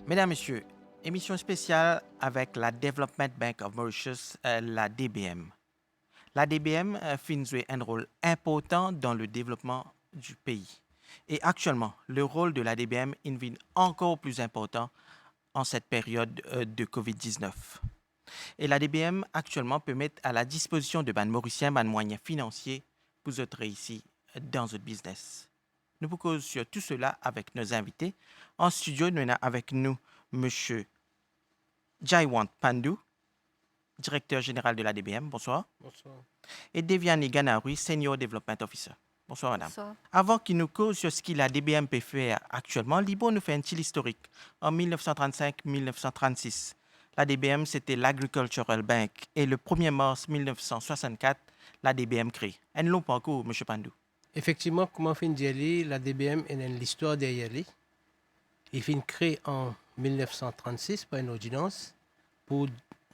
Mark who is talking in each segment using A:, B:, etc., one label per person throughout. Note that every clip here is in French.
A: Mesdames, Messieurs, émission spéciale avec la Development Bank of Mauritius, la DBM. La DBM finit jouer un rôle important dans le développement du pays. Et actuellement, le rôle de la DBM devient encore plus important en cette période de COVID-19. Et la DBM actuellement peut mettre à la disposition de ban mauriciens ban moyens financiers pour être ici dans notre business. Nous vous causons sur tout cela avec nos invités. En studio, nous avons avec nous M. Jaiwant Pandou, directeur général de la DBM. Bonsoir.
B: Bonsoir.
A: Et Deviani Ganarui, Senior Development Officer. Bonsoir, madame.
C: Bonsoir.
A: Avant qu'il nous cause sur ce que la DBM peut faire actuellement, Libo nous fait un petit historique. En 1935-1936, la DBM, c'était l'Agricultural Bank. Et le 1er mars 1964, la DBM crée. Un long parcours, M. Pandou.
B: Effectivement, comme on fait dire, la DBM est l'histoire derrière lui. Il fut créé en 1936 par une ordonnance pour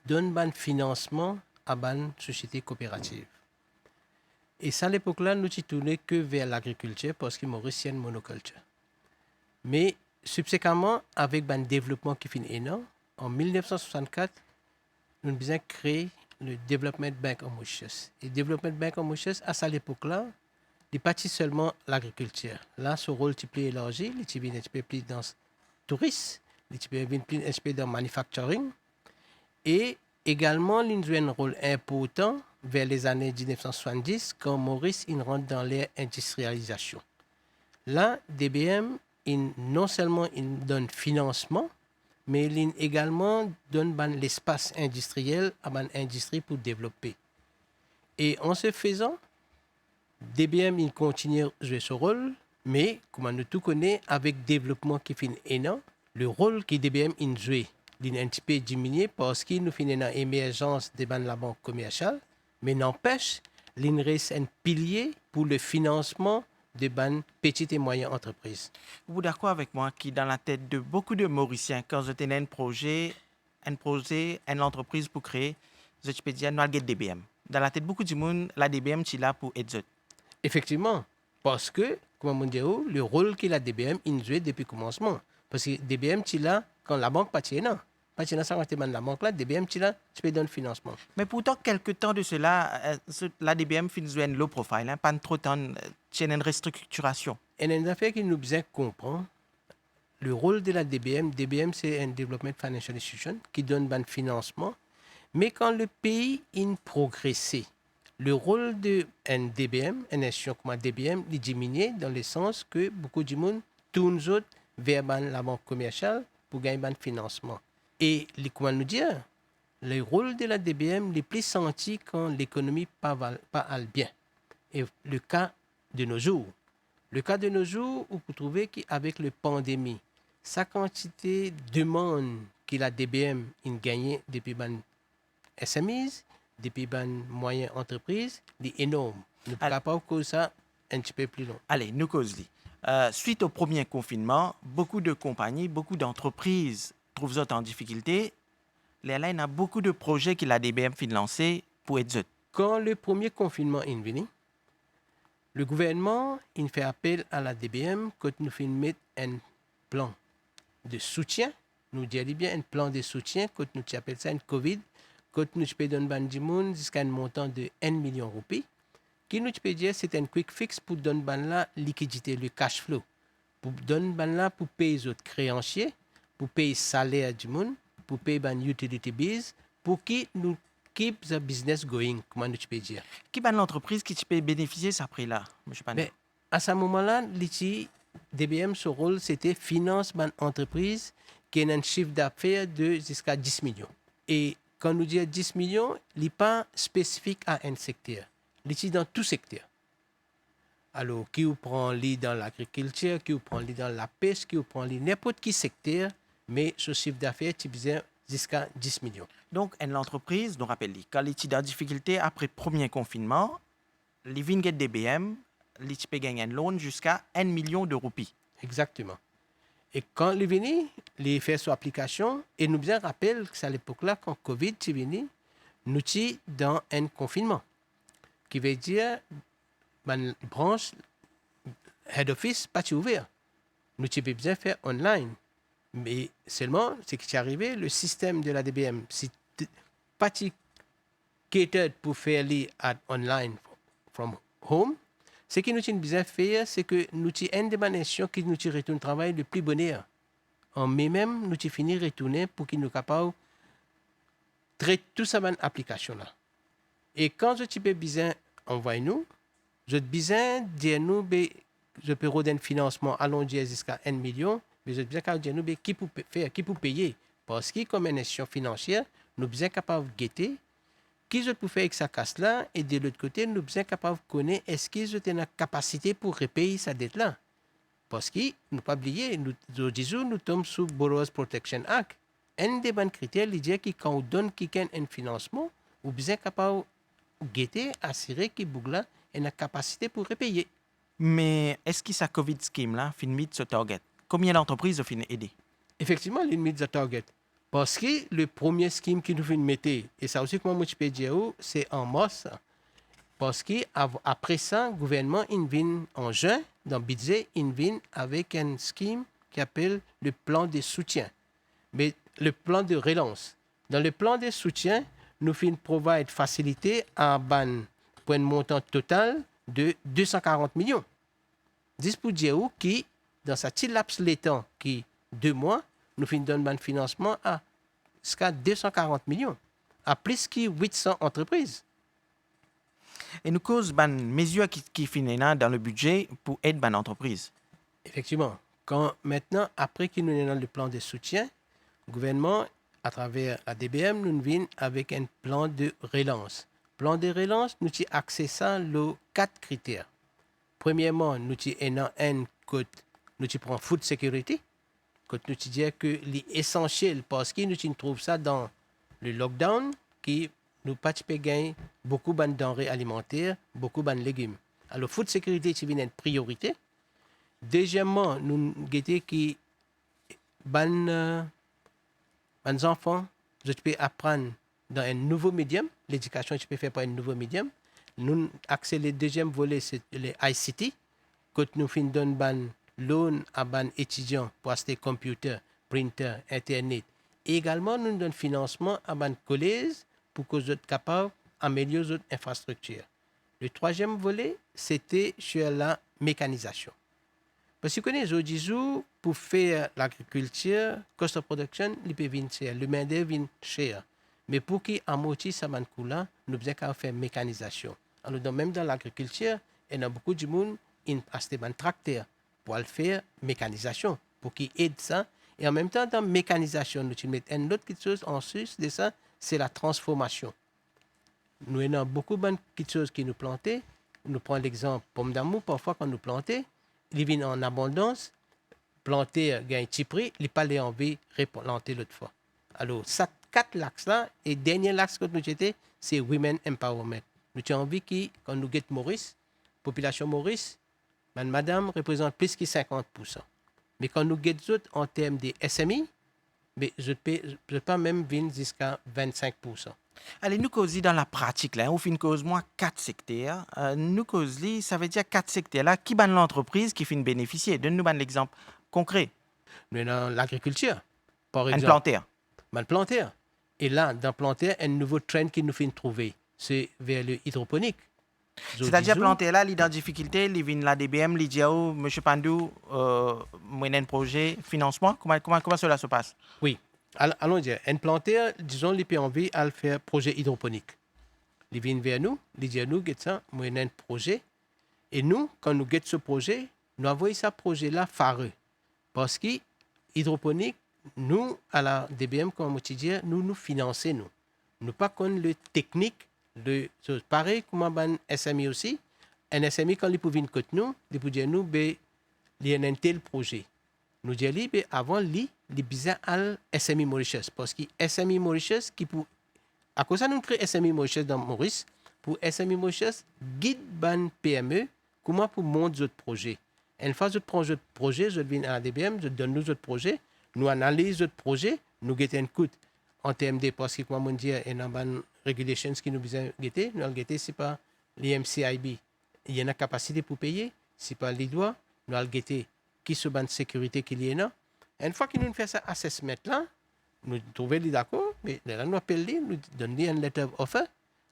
B: donner un financement à une société coopérative. Et ça, à l'époque-là, nous ne tournons que vers l'agriculture parce que Maurice, c'est une monoculture. Mais subséquemment, avec un développement qui finit énorme, en 1964, nous avons créé le Development Bank of Mauritius. Et le Development Bank of Mauritius, à cette époque-là, il n'est pas seulement l'agriculture. Là, ce rôle est plus élargi, il est un peu plus dans le tourisme, il est un peu dans le manufacturing. Et également, il joue un rôle important vers les années 1970 quand Maurice rentre dans l'ère industrialisation. Là, DBM, non seulement il donne financement, mais il également donne l'espace industriel à l'industrie pour développer. Et en ce faisant, DBM il continue à jouer ce rôle, mais comme nous tout connaissons, avec le développement qui fait énorme, le rôle que DBM il joue, il est un petit peu diminué parce qu'il nous fait une émergence de la banque commerciale, mais n'empêche, il reste un pilier pour le financement de petites et moyennes entreprises.
A: Vous êtes d'accord avec moi que dans la tête de beaucoup de Mauriciens, quand je tenais un projet, une entreprise pour créer, je peux dire, nous avons DBM. Dans la tête de beaucoup de monde, la DBM, c'est là pour aider.
B: Effectivement, parce que, comme on dit, le rôle que la DBM a joué depuis le commencement. Parce que DBM, c'est là quand la banque pas là. Pas là, ça quand la banque là, DBM, c'est là, tu peux donner le financement.
A: Mais pourtant, quelques temps de cela, la DBM finit jouer un low profile, hein, pas trop de temps, c'est une restructuration.
B: Et une affaire qui nous besoin comprendre, le rôle de la DBM, DBM c'est un Development Financial Institution qui donne un financement, mais quand le pays a progressé, le rôle de un DBM, une institution comme DBM, est diminué dans le sens que beaucoup de monde tourne vers la banque commerciale pour gagner un financement. Et comment nous dire, le rôle de la DBM est plus senti quand l'économie pas bien. Et le cas de nos jours. Le cas de nos jours, où vous trouvez qu'avec la pandémie, sa quantité de demande que la DBM a gagné depuis les SMEs, depuis les moyennes entreprises, est énorme. Nous ne pouvons pas causer ça un petit peu plus long.
A: Allez, nous causons. Suite au premier confinement, beaucoup de compagnies, beaucoup d'entreprises trouvent ça en difficulté. Là, il y a beaucoup de projets que la DBM fait lancer pour aider.
B: Quand le premier confinement est venu, le gouvernement il fait appel à la DBM quand nous faisons mettre un plan de soutien. Nous disons bien un plan de soutien, quand nous appelons ça un COVID, quand nous pouvons donner jusqu'à un montant de 1 million de roupies, qui nous peut dire c'est un quick fix pour donner la liquidité, le cash flow, pour donner pour payer les autres créanciers, pour payer le salaire du monde, pour payer les utility bills, pour que nous keep the business going, comment nous peux dire.
A: Qui est l'entreprise qui peut bénéficier de ce prix-là, M. Pandou?
B: À ce moment-là, DBM, son rôle, c'était finance une entreprise qui a un chiffre d'affaires de jusqu'à 10 millions. Et quand nous disons 10 millions, il n'est pas spécifique à un secteur. Il est dans tout secteur. Alors, qui vous prend dans l'agriculture, qui vous prend dans la pêche, qui vous prend n'importe quel secteur, mais ce chiffre d'affaires, tu besoin jusqu'à 10 millions.
A: Donc, une entreprise, nous rappelle, quand il est en difficulté après le premier confinement, les vignettes DBM, il peut gagner un loan jusqu'à 1 million de roupies.
B: Exactement. Et quand il est venu, il fait son application, et nous bien rappelle que c'est à l'époque-là, quand COVID est venu, nous sommes dans un confinement. Qui veut dire, la branche head office pas ouvert. Nous devons bien faire online. Mais seulement, ce qui est arrivé, le système de la DBM, c'est pas catered pour faire les online from home. Ce que nous avons besoin de faire, c'est que nous avons une demande qui nous retourne travail le plus bonheur. En mai même, nous avons fini de retourner pour qu'ils nous capables de traiter toute cette application-là. Et quand je peux besoin envoyer nous, je besoin de dire nous, je peux redonner un financement allons dire jusqu'à 1 million, mais je besoin de dire nous qui peut faire, qui peut payer. Parce que comme une institution financière, nous sommes capables de guetter qui je peux faire avec sa casse-là, et de l'autre côté, nous sommes capables de connaître est-ce qu'ils ont la capacité pour repayer sa dette-là. Parce que, nous pas oublier, nous disons, nous sommes sous Borrowers Protection Act. Un des bons critères, il dit que quand on donne quelqu'un un financement, vous êtes besoin capable de guetter, assurer que Bougla ait la capacité pour repayer.
A: Mais est-ce que sa COVID scheme là fin mis ce target? Combien d'entreprises ont fin aidé?
B: Effectivement, il met the target. Parce que le premier scheme qui nous fait mettre, et ça aussi, comment je peux dire, c'est en mars. Parce qu'après ça, le gouvernement il vient en juin, dans le budget, il vient avec un scheme qui appelle le plan de soutien. Mais le plan de relance. Dans le plan de soutien, nous faisons provide facilité à ban pour un montant total de 240 millions. 10 pour dire qui, dans sa petit laps de temps, qui est 2 mois, nous faisons donner un financement à jusqu'à 240 millions, à plus que 800 entreprises.
A: Et nous cause ban mesures qui finissent dans le budget pour aider ban entreprise.
B: Effectivement, quand maintenant, après qu'il nous est dans le plan de soutien, le gouvernement, à travers la DBM, nous vient avec un plan de relance. Plan de relance, nous avons accès ça aux 4 critères. Premièrement, nous avons un code, nous prenons food security, que nous disons que l'essentiel, parce que nous trouvons ça dans le lockdown, qui nous pas gagner beaucoup de denrées alimentaires, beaucoup de légumes. Alors, food security, c'est une priorité. Deuxièmement, nous avons que les enfants, je peux apprendre dans un nouveau médium. L'éducation, je peux faire par un nouveau médium. Nous accès le deuxième volet, c'est les ICT. Que nous donnons ban loan à ban étudiants pour acheter computer, printer, internet. Et également, nous donnons financement à ban collège pour que vous soyez capables d'améliorer votre infrastructure. Le troisième volet, c'était sur la mécanisation. Parce que vous connaissez, aujourd'hui, pour faire l'agriculture, cost of production, il peut venir cher, le main-d'œuvre vient cher. Mais pour qu'il amortisse ce coût-là, nous devons faire mécanisation. Alors, même dans l'agriculture, il y a beaucoup de monde qui achètent un tracteur pour le faire mécanisation, pour qu'il aide ça. Et en même temps, dans la mécanisation, nous mettons une autre chose en sus de ça, c'est la transformation. Nous avons beaucoup de choses qui nous plantent. Nous prenons l'exemple pomme d'amour, parfois quand nous plantons, ils viennent en abondance, planter gagne un petit prix, ils pas les envie de replanter l'autre fois. Alors, ça, 4 axes-là, et le dernier axe que nous avons, c'est Women Empowerment. Nous avons envie que, quand nous guettons Maurice, population Maurice, madame représente plus que 50%. Mais quand nous guettons en termes de SMI, mais je peux pas même venir jusqu'à 25%.
A: Allez, nous causer dans la pratique, là, on fait une cause moins 4 secteurs. Nous cause, ça veut dire 4 secteurs là, qui ban l'entreprise qui finit bénéficier. Donne-nous un exemple concret.
B: Nous avons l'agriculture, par
A: Un
B: exemple.
A: planteur.
B: Un planteur. Et là, dans le planteur, un nouveau trend qui nous fait trouver, c'est vers le hydroponique.
A: C'est-à-dire planter là, il y a des difficultés, il vient la DBM, il dit oh, M. Pandou, un projet, financement. Comment cela se passe?
B: Oui. Allons dire, un planteur, disons, il peut envie à faire projet hydroponique. Il vient vers nous, il dit à nous, ça, moi, un projet. Et nous, quand nous guettons ce projet, nous envoyons ce projet-là fareux. Parce que hydroponique, nous, à la DBM, comme je dis, nous finançons, nous. Nous pas comme le technique, pareil comme un SMI aussi. Un SMI, quand il peut venir contre nous, il peut dire nous, il y a un tel projet. Nous disons, avant, il est bizarre à SMI Mauritius. Parce que SMI Mauritius, qui pour, à cause de ça, nous créons SMI Mauritius dans Maurice, pour SMI Mauritius, guide ban PME, comment pour monter notre projet. Une fois que je prends notre projet, je viens à la DBM, je donne nous notre projet, nous analysons notre projet, nous guettons un coup en termes de, parce que, comme on dit, il y a une regulations qui nous besoin guetter. Nous allons guetter, c'est pas l'IMCIB. Il y a une capacité pour payer, c'est pas les droits, nous allons guetter qui se ban sécurité qu'il y a. Une fois que nous fait ça assessment là, nous trouvons d'accord, mais là nous appelons, nous donnons un letter of offer.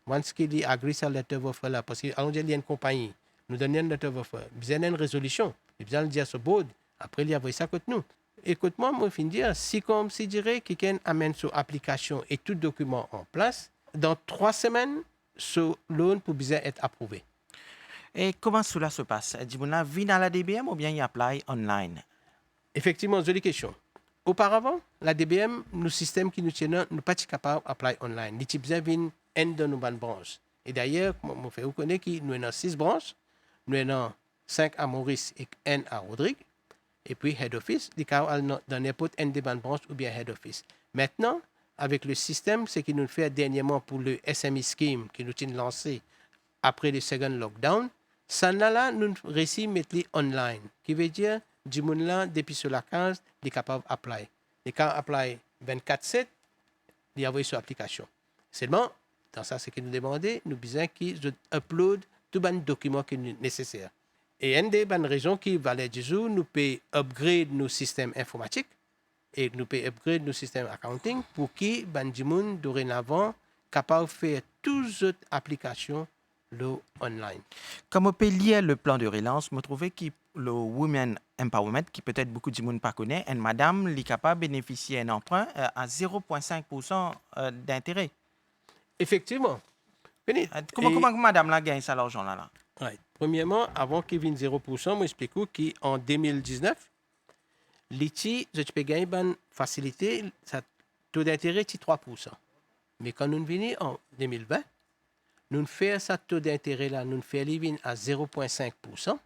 B: Once qu'il agree sur letter of offer là, parce qu'il y a une compagnie, nous donnons un letter of offer. Besoin d'une résolution. Besoin de dire ce board. Après, il y a ça contre nous. Écoute-moi, moi, je dire, si comme si dirait quelqu'un amène son application et tout document en place, dans 3 semaines, ce loan peut bien être approuvé.
A: Et comment cela se passe? Dimouna vient à la DBM ou bien il apply online?
B: Effectivement, jolie question. Auparavant, la DBM, nos systèmes qui nous tiennent, nous pas capables d'appliquer online. Les types viennent dans nos branches. Et d'ailleurs, je fais reconnaître que nous avons 6 branches. Nous avons 5 à Maurice et 1 à Rodrigue. Et puis, head office, les cas dans n'importe une des branches ou bien head office. Maintenant, avec le système, ce qui nous fait dernièrement pour le SME Scheme qui nous tient lancé après le second lockdown, ça là, nous réussi mettre online. Qui veut dire, du monde là, depuis sur la case, il est capable d'appliquer. Les cas apply 24/7, il y a sur l'application. Seulement, dans ça, ce que nous demandons, nous besoin qu'ils upload tous les documents qui sont nécessaires. Et une des bonnes raisons qui valait du jour, nous pouvons upgrade nos systèmes informatiques et nous pouvons upgrade nos systèmes accounting pour que les gens dorénavant capable de faire toutes les applications online.
A: Comme on peut lire le plan de relance, je trouvais que le Women Empowerment, qui peut-être beaucoup de gens ne connaissent pas, et madame est capable de bénéficier d'un emprunt à 0,5% d'intérêt.
B: Effectivement.
A: Comment madame la gagne ça l'argent là?
B: Right. Premièrement, avant qu'il vienne 0%, moi j'explique qu'en 2019, l'ITI, je peux gagner une facilité, ça taux d'intérêt est 3%. Mais quand nous venons en 2020, nous faisons ce taux d'intérêt là, nous faisons à 0,5%.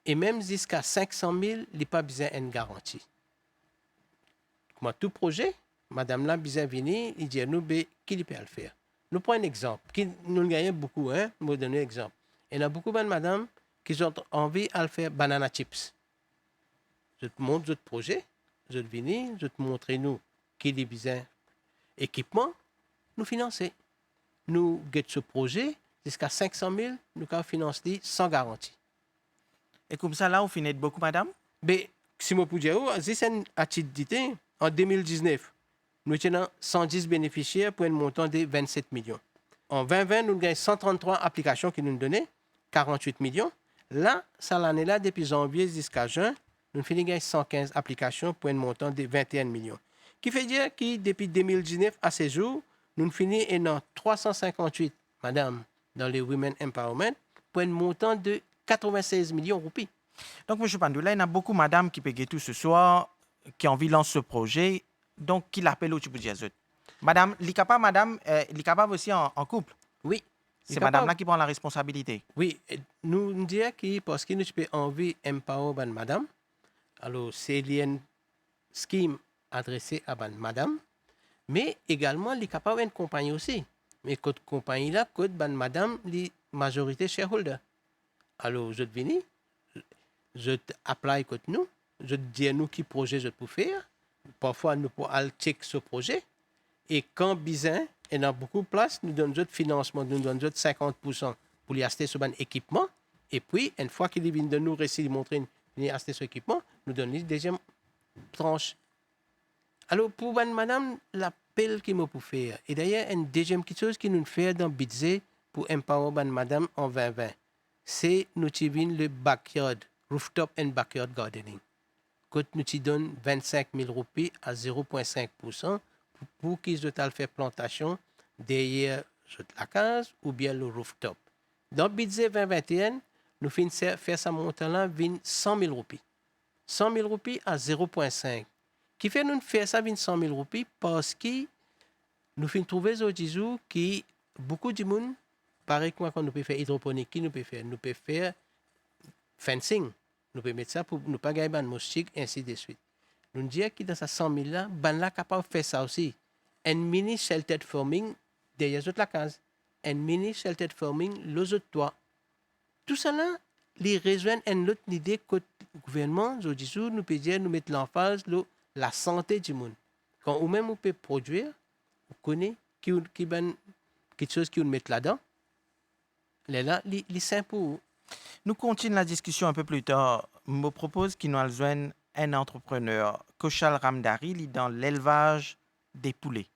B: Et même jusqu'à 500 000, il n'y a pas besoin d'une garantie. Comme tout projet, madame là, besoin de venir, il dit à nous, qui peut le faire. Nous prenons un exemple, qui nous gagnons beaucoup, hein, je vais donner un exemple. Il y a beaucoup de madame qui ont envie de faire banana chips. Je te montre votre projet, je te viens, je te montre nous qui est besoin équipement, nous financer. Nous get ce projet jusqu'à 500 000, nous pouvons financer sans garantie.
A: Et comme ça, là, on finit beaucoup, madame?
B: Mais si je peux dire, c'est une activité. En 2019, nous avons 110 bénéficiaires pour un montant de 27 millions. En 2020, nous avons 133 applications qui nous donnaient 48 millions. Là, ça l'année là, depuis janvier jusqu'à juin, nous avons 115 applications pour un montant de 21 millions. Qui fait dire que depuis 2019 à ce jour, nous finissons en 358, madame, dans le Women Empowerment, pour un montant de 96 millions de roupies.
A: Donc, M. Pandoula, il y a beaucoup de madame qui payent tout ce soir, qui ont envie de lancer ce projet, donc qui l'appellent au Tchiboudiazot. Madame, il est capable aussi en couple.
B: Oui.
A: C'est madame là qui prend la responsabilité.
B: Oui, nous disons que parce que nous avons envie d'empower madame, alors c'est un scheme adressé à madame, mais également il est capable d'une compagnie aussi. Mais cette compagnie là, madame, la majorité shareholder. Alors je viens, je apply contre nous, je dis à nous qui projet je peux faire. Parfois nous pouvons aller check ce projet et quand besoin, et dans beaucoup de places, nous donnons d'autres financement, nous donnons d'autres 50% pour lui acheter ce bon équipement. Et puis, une fois qu'il vient de nous réussir de montrer qu'il a acheté ce équipement, nous donnons la deuxième tranche. Alors, pour madame, l'appel qu'il m'a pour faire, et d'ailleurs, une deuxième chose qui nous fait dans le budget pour empower madame en 2020, c'est nous avons le backyard, rooftop and backyard gardening. Quand nous donnons 25 000 roupies à 0,5%, pour qu'ils aient fait plantation derrière la case ou bien le rooftop. Dans le budget 2021, nous finissons faire ça montant-là 100 000 roupies. 100 000 roupies à 0,5. Qui fait nous faire ça 100 000 roupies parce que nous finissons trouver aujourd'hui que beaucoup de monde, pareil que quand nous pouvons faire hydroponique, qui nous peut faire? Nous pouvons faire fencing. Nous pouvons mettre ça pour ne pas gagner de moustiques, ainsi de suite. Nous disons que dans ces 100 000 là, ben là capable de faire ça aussi. Un mini sheltered farming derrière la case. Un mini sheltered farming les autres toits. Tout ça là, les rejoignent une autre idée que le gouvernement, aujourd'hui, nous peut dire, nous mettre l'emphase la santé du monde. Quand ou même on peut produire, on connaît quelque chose qu'on met là-dedans. Là, c'est simple pour vous.
A: Nous continuons la discussion un peu plus tard. Je me propose qu'il nous rejoigne un entrepreneur, Koshal Ramdari, il est dans l'élevage des poulets.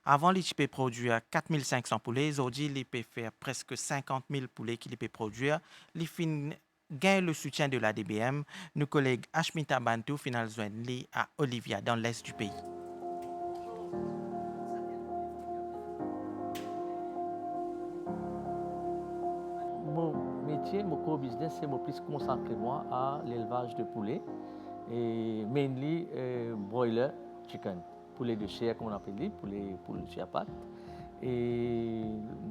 A: Avant, il peut produire 4500 poulets. Aujourd'hui, il peut faire presque 50 000 poulets qu'il peut produire. Il gagne le soutien de la DBM. Nos collègues Ashmita Bantu final joignent à Olivia, dans l'est du pays.
C: Mon métier, mon core business, c'est plus consacré moi à l'élevage de poulets et mainly broiler chicken, poulet de chair comme on appelle les poulet de chair pâte. Et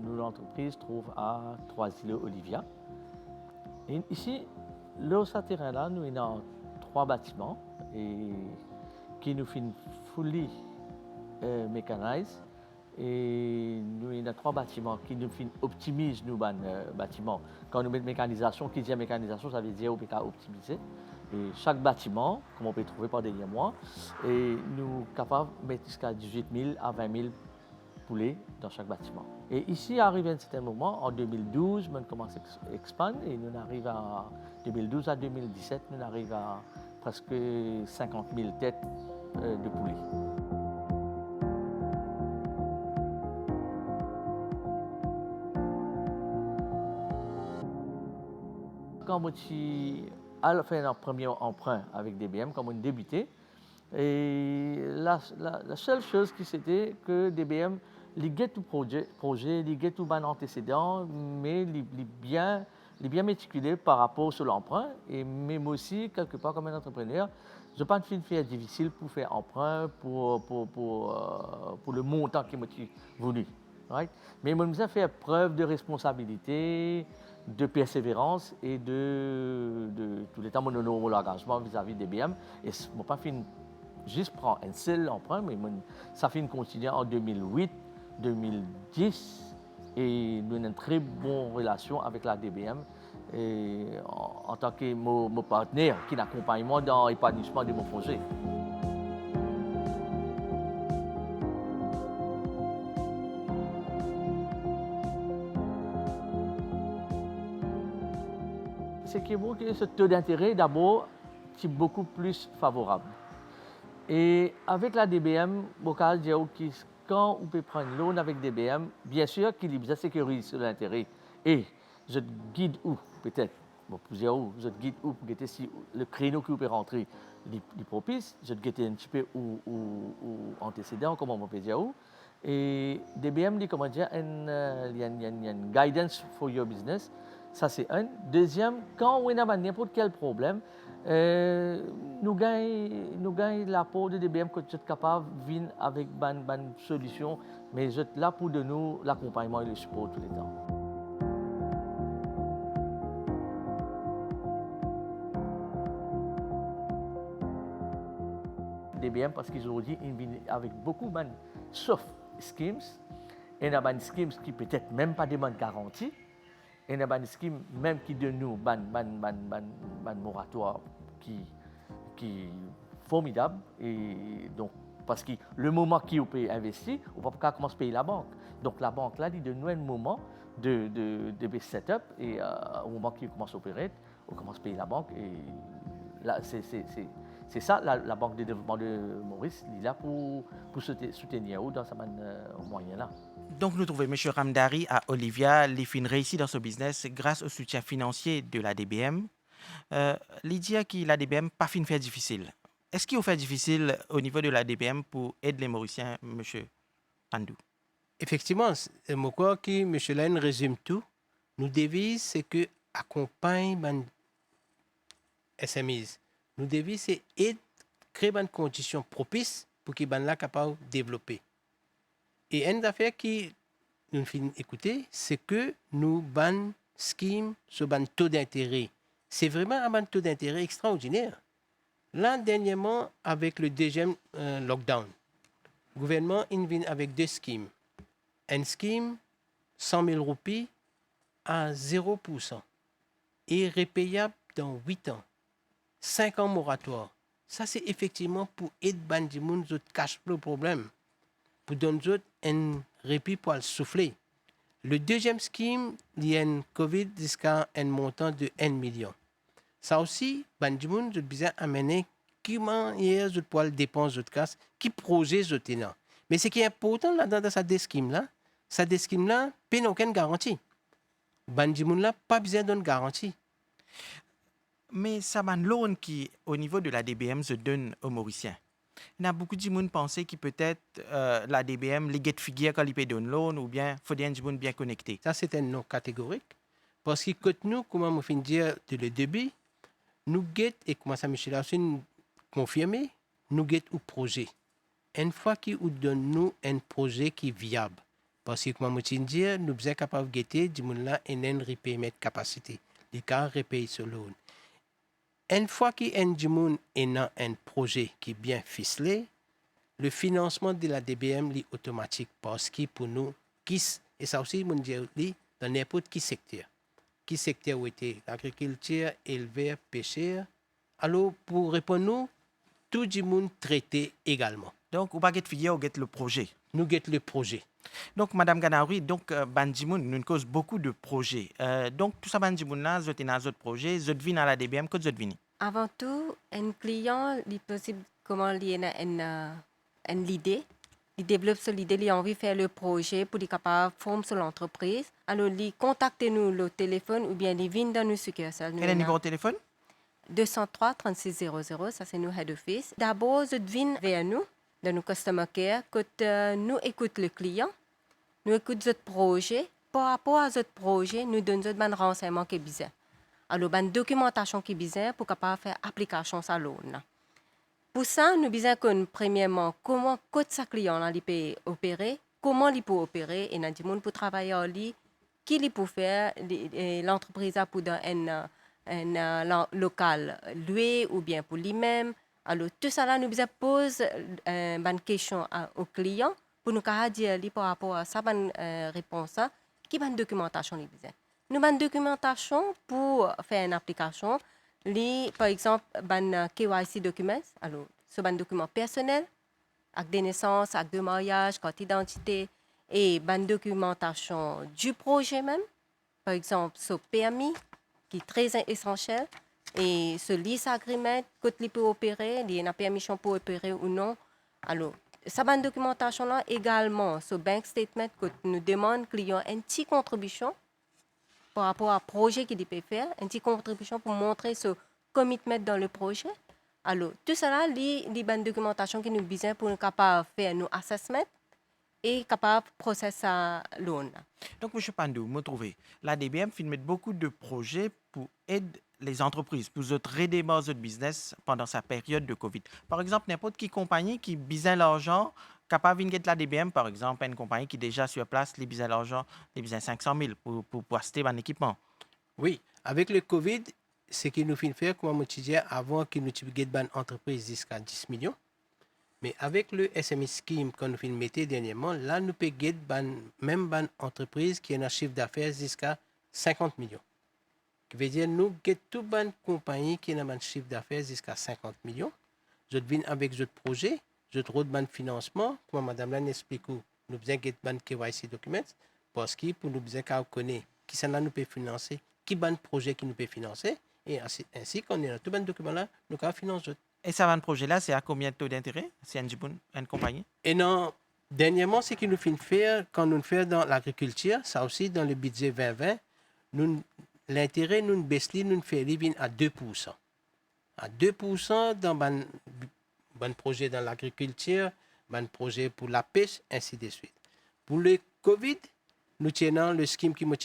C: l'entreprise trouve à Trois-Îlots Olivia. Et ici, là, ce terrain-là, nous avons 3 bâtiments et qui nous font fully mécanisés. Et nous avons 3 bâtiments qui nous optimisent nos bâtiments. Quand nous mettons mécanisation, qui dit mécanisation, ça veut dire qu'on peut optimiser. Et chaque bâtiment, comme on peut trouver par derrière moi, et nous sommes capables de mettre jusqu'à 18 000 à 20 000 poulets dans chaque bâtiment. Et ici, arrivé à un certain moment, en 2012, nous commençons à expandre et nous arrivons à 2012 à 2017, nous arrivons à presque 50 000 têtes de poulets. Quand on a fait un premier emprunt avec DBM, quand on a débuté, et la seule chose qui c'était que DBM, il a tout projet, il a tout bon antécédent, mais il est bien méticulé par rapport sur l'emprunt. Et même aussi, quelque part, comme un entrepreneur, je ne pense pas que c'est difficile pour faire emprunt pour le montant qui m'a voulu. Right? Mais il m'a fait preuve de responsabilité, de persévérance et de tout le temps mon engagement vis-à-vis des BM. Et je ne pas juste prendre un seul emprunt, mais ça fait continuer en 2008, 2010 et nous avons une très bonne relation avec la DBM et en tant que mon partenaire qui m'accompagne moi dans l'épanouissement de mon projet. Ce qui est bon, c'est ce taux d'intérêt d'abord qui est beaucoup plus favorable. Et avec la DBM, je dire que quand on peut prendre loan avec DBM, bien sûr qu'il y a sécurité sur l'intérêt. Et je te guide où, peut-être, bon, plusieurs où, je te guide où pour guetter si le créneau qui peut rentrer est propice, je te guette un petit peu ou antécédent, comment on peut dire où. Et DBM dit, comment dire, il y a une guidance for your business. Ça, c'est un. Deuxième, quand on a n'importe quel problème, nous gagnons l'apport de DBM que tu es capable de venir avec une solution, mais je suis là pour de nous l'accompagnement et le support tout le temps. DBM, parce qu'ils ont dit, ils viennent avec beaucoup de soft schemes, et il y a des schemes qui peut-être même pas demandent garantie. Et il y a des schemes même qui donnent nous un moratoire qui est formidable. Et donc, parce que le moment qui on peut investir, on ne va pas commencer à payer la banque. Donc la banque là, il donne nous un moment de setup et au moment qu'il commence à opérer, on commence à payer la banque. Et là, c'est ça, la Banque de développement de Maurice, il est là pour soutenir dans ce moyen-là.
A: Donc, nous trouvons M. Ramdari à Olivia, il fin réussi dans ce business grâce au soutien financier de la DBM. Lydia, qui la DBM pas fin faire difficile. Est-ce qu'il fait difficile au niveau de la DBM pour aider les Mauriciens, M. Andou?
B: Effectivement, je crois que M. Lane résume tout. Nous devise, c'est que accompagne les SMEs. Nous devise, c'est créer des conditions propices pour qu'ils soient capables de développer. Et une affaire qui nous fait écouter, c'est que nous ban scheme sur un taux d'intérêt. C'est vraiment un taux d'intérêt extraordinaire. Là, dernièrement, avec le deuxième lockdown, le gouvernement vient avec 2 schemes. Un scheme, 100 000 roupies à 0% et repayable dans 8 ans. 5 ans moratoire. Ça, c'est effectivement pour aider les gens qui cash le problème. Pour donner un répit pour le souffler. Le deuxième scheme, il y a un COVID jusqu'à un montant de 1 million. Ça aussi, les gens ont besoin d'amener qui manière je peux le dépenser, je casse, qui projet je tenant. Mais ce qui est important là-dedans, dans cette scheme-là, pas aucune garantie. Bandimoun là, pas besoin d'une garantie.
A: Mais ça m'a loan qui, au niveau de la DBM, se donne aux Mauriciens. Il y a beaucoup de gens qui pensent que peut-être la DBM, les get figure quand ils paient un loan ou bien faut des gens bien connectés.
B: Ça, c'est un non catégorique. Parce que quand nous, comment on fait dire de le début, nous guette, et comment ça, Michel Hassin confirmé, nous guette au projet. Une fois qu'il nous donne nous un projet qui est viable. Parce que, comme je dis, nous sommes capables de guetter, du monde là, une repayment capacité. Les cas repayent sur loan. Une fois qu'il y a un projet qui est bien ficelé, le financement de la DBM est automatique parce que pour nous, et ça aussi, mon Dieu, dans n'importe quel secteur. Qui secteur où était agriculture, éleveur, pêcheur. Alors, pour répondre, nous, tout le monde traité également.
A: Donc, ou pas get figure ou get le projet.
B: Nous guettons le projet.
A: Donc, Madame Ganaoui, donc, Bandimoun, nous cause beaucoup de projets. Donc, tout ça, Bandimoun, là, vous êtes dans un projet, vous êtes venu à la DBM, que vous êtes venu?
D: Avant tout, un client, il est possible comment il a une idée. Il développe cette idée, il a envie de faire le projet pour être capable de former sur l'entreprise. Alors, il contacte nous le téléphone ou bien il vient dans nos succursales.
A: Quel est le numéro de téléphone?
D: 203 36 00, ça c'est nos head office. D'abord, ils viennent vers nous, dans nos customer care, quand nous écoutons le client, nous écoutons notre projet. Par rapport à notre projet, nous donnons des renseignements qui sont besoin. Alors, une documentation qui est besoin pour capable faire application à l'autre. Pour ça, nous besoin que premièrement, comment ce client là, il peut opérer, comment il peut opérer, et nous avons pour travailler en ligne, qui il peut faire, l'entreprise a pour dans un local loué ou bien pour lui-même. Alors, tout ça là, nous besoin poser une question au client pour nous dire par rapport à sa réponse, qui est une documentation il besoin. Nous avons une documentation pour faire une application. Par exemple, un KYC document, alors, c'est un document personnel, acte de naissance, acte de mariage, carte d'identité, et une documentation du projet même. Par exemple, ce permis, qui est très essentiel, et ce lease agreement, quand il peut opérer, il y a une permission pour opérer ou non. Alors, ça une documentation là également, ce bank statement, que nous demande client une petite contribution par rapport au projet qu'il peut faire, une petite contribution pour montrer ce commitment dans le projet. Alors, tout cela, il y a une documentation qui nous besoin pour être capable de faire nos assessments et capable de processer le loan.
A: Donc, M. Pandou, vous trouvez, la DBM filme beaucoup de projets pour aider les entreprises, pour redémarrer votre business pendant sa période de COVID. Par exemple, n'importe quelle compagnie qui besoin l'argent, capable de la DBM, par exemple, une compagnie qui est déjà sur place, les besoin l'argent, les besoin 500 000 pour acheter un équipement.
B: Oui, avec le COVID, ce qu'il nous fait faire, comme je disais, avant qu'il nous ait une entreprise jusqu'à 10 millions. Mais avec le SME Scheme qu'on nous mettait dernièrement, là, nous pouvons gagner même une entreprise qui a un chiffre d'affaires jusqu'à 50 millions. Ce qui veut dire nous avons toute une compagnie qui a un chiffre d'affaires jusqu'à 50 millions. Je viens avec ce projet, je trouve un financement, comme Mme Lan explique, nous avons un KYC document, parce que pour nous connaître qui ça nous peut financer, qui est un projet qui nous peut financer, et ainsi qu'on est dans tout un document là, nous pouvons financer.
A: Et ça, un projet-là, c'est à combien de taux d'intérêt? C'est une compagnie?
B: Et non, dernièrement, ce qu'il nous fait faire, quand nous faisons dans l'agriculture, ça aussi dans le budget 2020, l'intérêt, nous baissons, nous faisons à 2%. À 2% dans un projet dans l'agriculture, un projet pour la pêche, ainsi de suite. Pour le COVID, nous tenons le scheme qui nous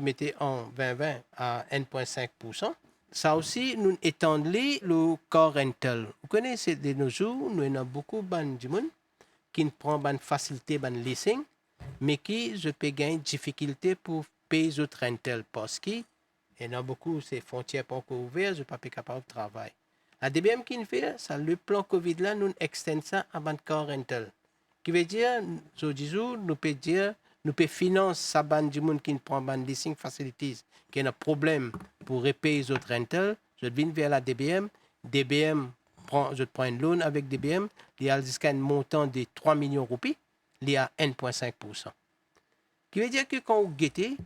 B: mettait en 2020 à 1,5%. Ça aussi, nous étendons le car rental. Vous connaissez, de nos jours, nous avons beaucoup de monde qui prend une facilité, un leasing, mais qui, je peux gagner difficulté pour payer les autres rental parce qu'il y en a beaucoup, ces frontières pas encore ouvertes, je ne suis pas capable de travailler. La DBM qui fait, ça, le plan COVID là, nous extendons ça à un car rental. Qui veut dire, nous pouvons dire, nous pouvons financer ça du monde qui prend un leasing facilities, qui a un problème pour repayer les autres rentals. Je viens vers la DBM. Je prends un loan avec DBM. Il y a jusqu'à un montant de 3 millions de roupies. Il y a 1,5%. Qui veut dire que quand vous guettez,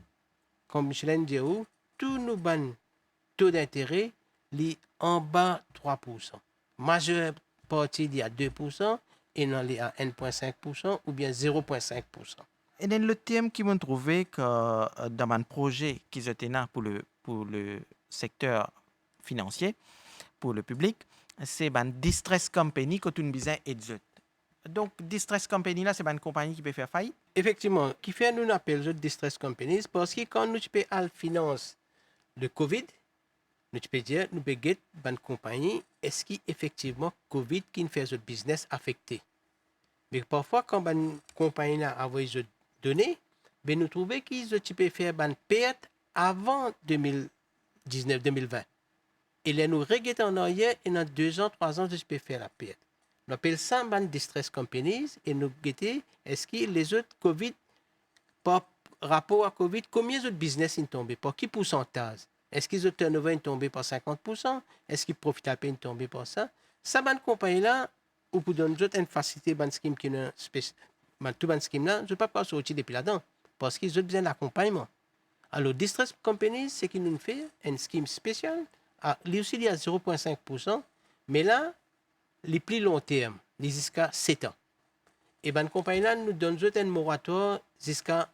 B: comme Michelin dit, tous nos taux d'intérêt sont en bas 3%. majeure partie il y a 2% et non il y a 1,5% ou bien 0,5%.
A: Et dans le thème qui m'ont trouvé que dans mon projet qui étaient là pour le secteur financier, pour le public, c'est une distress company que tu besoin aider. Donc, distress company là, c'est une compagnie qui peut faire faillite.
B: Effectivement, qui fait nous appelle les distress companies parce que quand nous payons à la finance le Covid, nous peux dire, nous pouvons get une compagnie, est-ce qu'effectivement Covid qui fait notre business affecté? Mais parfois, quand une compagnie a envoyé des données, ben nous trouvons qu'ils peuvent faire une perte avant 2019-2020. Et là, nous regardons en arrière et dans 2 ans, 3 ans, je peux faire la perte. On appelle ça une distress companies et nous regardons est-ce que les autres Covid, par rapport à Covid, combien d'autres business sont tombés? Par quel pourcentage? Est-ce qu'ils ont turnover tombé par 50%? Est-ce qu'ils profitent à peine tombé par ça? Ça, une compagnie-là, ou pour donner une facilité, une scheme qui est spéciale, tout un scheme là, je ne peux pas sortir depuis là-dedans parce qu'ils ont besoin d'accompagnement. Alors, Distress Companies, c'est qu'ils nous fait une scheme spéciale. Lui aussi, il y a 0,5%, mais là, les plus long terme, jusqu'à 7 ans. Et ben, compagnie-là nous donne un moratoire jusqu'à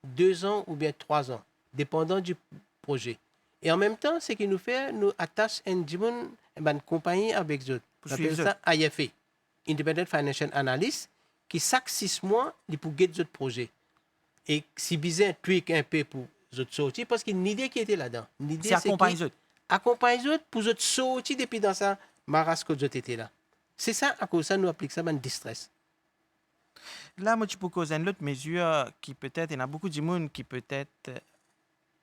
B: 2 ans ou bien 3 ans, dépendant du projet. Et en même temps, ce qu'il nous fait, nous attache une compagnie avec eux. On appelle ça IFA, Independent Financial Analyst, qui chaque 6 mois, il peut guider d'autres projets. Et si besoin, tweak un peu pour autres sortir, parce qu'il y a une idée qui était là-dedans.
A: C'est accompagner eux.
B: Accompagner eux pour autres sortir depuis dans ça, maras que d'autres étaient là. C'est ça, à cause de ça, nous appliquons ça, une distress.
A: Là, moi, tu peux causer une autre mesure qui peut-être, il y a beaucoup de monde qui peut-être,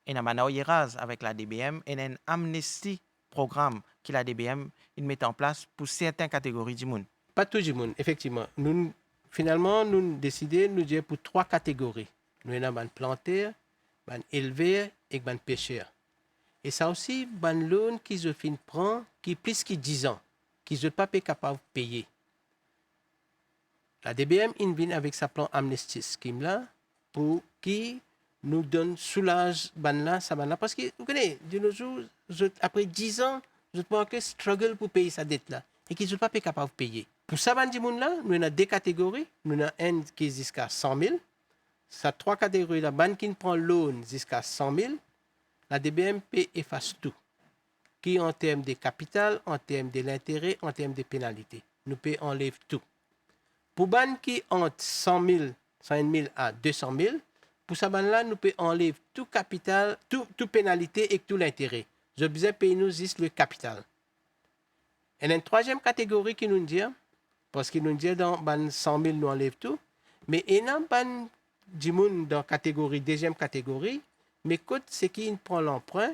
A: il y a un hiérarchie avec la DBM et un amnesty programme que la DBM il met en place pour certaines catégories de monde.
B: Pas tout le monde, effectivement. Nous, finalement, nous décidons nous dire pour 3 catégories. Nous avons un planteur, un éleveur et un pêcheur. Et ça aussi, un loan qu'ils ont prend qui est plus que 10 ans, qu'ils ne sont pas capables de payer. La DBM vient avec sa plan Amnesty Scheme là pour qui nous donne soulage là, ça là. Parce que vous connaissez, de nos jours, après 10 ans, je pense que struggle pour payer sa dette là et qu'ils ne sont pas capables de payer. Pour ça, là, nous avons 2 catégories. Nous avons un qui est jusqu'à 100 000. Ça 3 catégories là, ban qui prend loan jusqu'à 100 000. La DBM efface tout. Qui en termes de capital, en termes de l'intérêt, en termes de pénalité. Nous peut enlever tout. Pour ban qui entre 100 000 à 200 000, pour ça là, nous peut enlever tout capital, tout pénalité et tout l'intérêt. Je besoin payer nous juste le capital. Et une 3e catégorie qui nous dit, parce qu'il nous dit dans ban 100 000 nous enlève tout, mais il y a ban du monde dans catégorie 2e catégorie, mais quand c'est qui prend l'emprunt,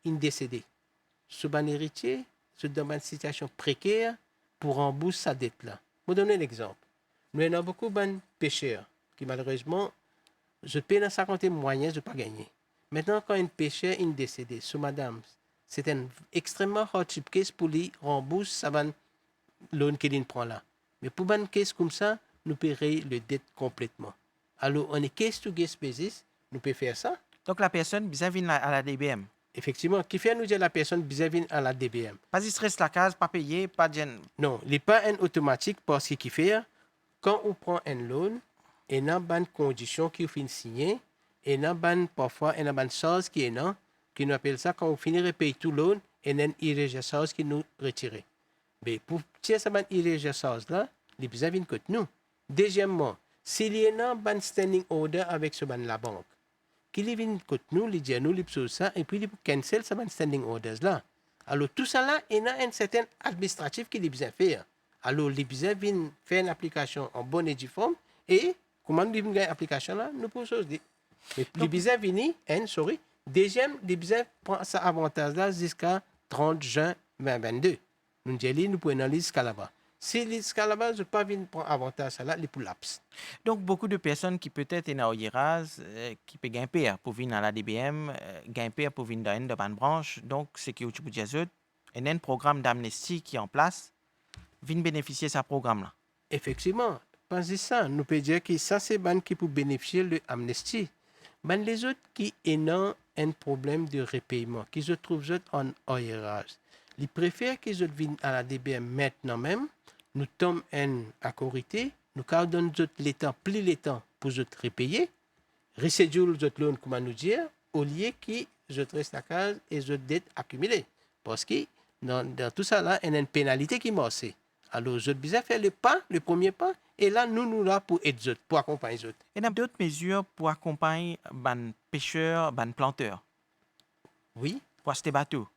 B: il décède. Ce ban héritier, se dans une situation précaire pour rembourser sa dette là. Je vais donner un exemple. Nous avons beaucoup de pêcheurs qui, malheureusement, je paye dans 50 moyens, je ne peux pas gagner. Maintenant, quand un pêcheur est décédé, sous madame, c'est un extrêmement hardship case pour lui rembourser sa loan qu'il prend là. Mais pour une case comme ça, nous paierons le dette complètement. Alors, on est case to case basis, nous pouvons faire ça.
A: Donc, la personne vis-à-vis à la DBM.
B: Effectivement, qui fait nous dire la personne vis-à-vis à la DBM.
A: Pas de stress la case, pas payé, pas de gêne.
B: Non, il n'est pas un automatique parce que qui fait, quand on prend un loan, il y a une condition qui finit signer, et il y a parfois une chose qui est là, qui nous appelle ça, quand on finit de payer tout le loan, il y a une irrégation qui nous retire. Mais pour tirer cette irrégation là, il y a besoin de nous. Deuxièmement, s'il y a un standing order avec la banque, qui vient de nous, il dit nous, il ça, et puis il cancel ce standing orders là. Alors tout ça là, il y a un certain administratif qui a besoin de faire. Alors, les besoins viennent faire une application en bonne et due forme et comment nous avons une application là, nous pouvons chose dire. Mais les besoins viennent, deuxième, les besoins prennent cet avantage là jusqu'à 30 juin 2022. Nous disons, nous pouvons aller jusqu'à là-bas. Si jusqu'à là-bas, je ne peux pas venir prendre avantage là, les collapses.
A: Donc, beaucoup de personnes qui peut-être sont en hiérarchie, qui peuvent gagner pour venir à la DBM, gagner pour venir dans une branche. Donc, c'est que tu peux dire, il y a un programme d'amnistie qui est en place. Viennent bénéficier de ce programme-là.
B: Effectivement, pensez ça. Nous pouvons dire que ça, c'est ban qui peut bénéficier de l'amnistie. Les autres qui ont un problème de repaiement, qui se trouvent en hiérarchie, Ils préfèrent qu'ils viennent à la DBM maintenant même, nous tombons à corité, nous donnons l'état, plus l'état pour nous repayer, reschedule notre loan, comment nous dire, au lieu que je reste à case et je dette accumulée. Parce que dans tout ça, là, il y a une pénalité qui marche. Alors, je besoin faire le premier pas, et là, nous là pour aider, pour accompagner les autres.
A: Et a d'autres mesures pour accompagner les pêcheurs, les planteurs,
B: Oui.
A: pour acheter bateaux.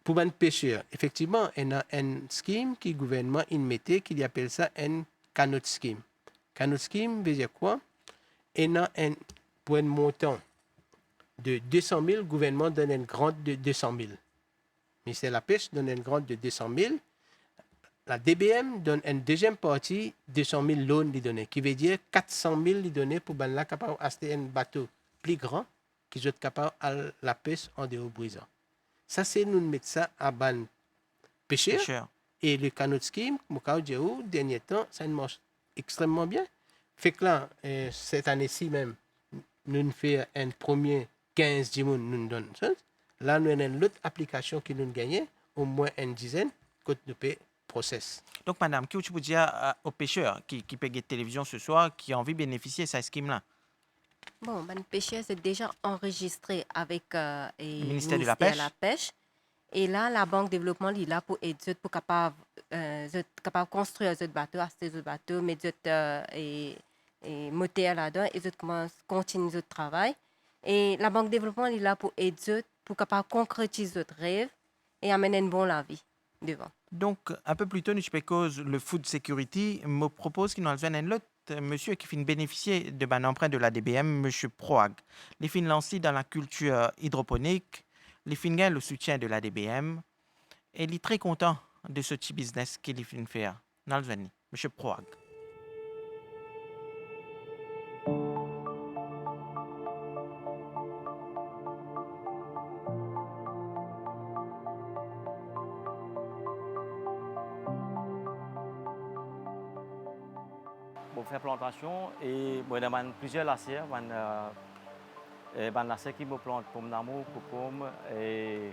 B: Pour les pêcheurs, effectivement, il y a un scheme que le gouvernement mettait, qui appelle ça un canot scheme. Canot scheme veut dire quoi? Il y a pour un montant de 200 000, le gouvernement donne une grande de 200 000. Le ministère de la Pêche donne une grande de 200 000. La DBM donne une deuxième partie, 200 000 loans qui veut dire 400 000 donnés pour ben capable d'acheter un bateau plus grand qui soit capable de la pêche en dehors brisant. Ça, c'est nous mettre ça à ban pêcheurs. Et le canot scheme, dernier temps, ça marche extrêmement bien. Fait que là, cette année-ci même, nous faisons un premier 15 10 nous donne ça. Là, nous avons une autre application qui nous gagne, au moins une dizaine, côté de paix process.
A: Donc, madame, qu'est-ce que tu peux dire aux pêcheurs qui payent la télévision ce soir, qui ont envie de bénéficier de cette scheme-là?
D: Bon, les pêcheurs sont déjà enregistrés avec le
A: ministère de la
D: Pêche. Et là, la Banque de développement est là pour aider, pour capable construire ce bateau, acheter ce bateau, mettre et moteur là-dedans, et continuer ce travail. Et la Banque de développement est là pour aider, pour capable concrétiser notre rêve et amener une bonne la vie devant.
A: Donc, un peu plus tôt, nous cause le Food Security me propose qu'il nous a un autre monsieur qui finit bénéficier de un emprunt de la DBM, monsieur Proag. Les finit lancé dans la culture hydroponique, les finit gagne le soutien de la DBM et il est très content de ce petit business qu'il finit faire. Nalveni, monsieur Proag.
C: Pour faire plantation et moi dans plusieurs lacets, lacets qui me plantent pomme d'amour, concombre et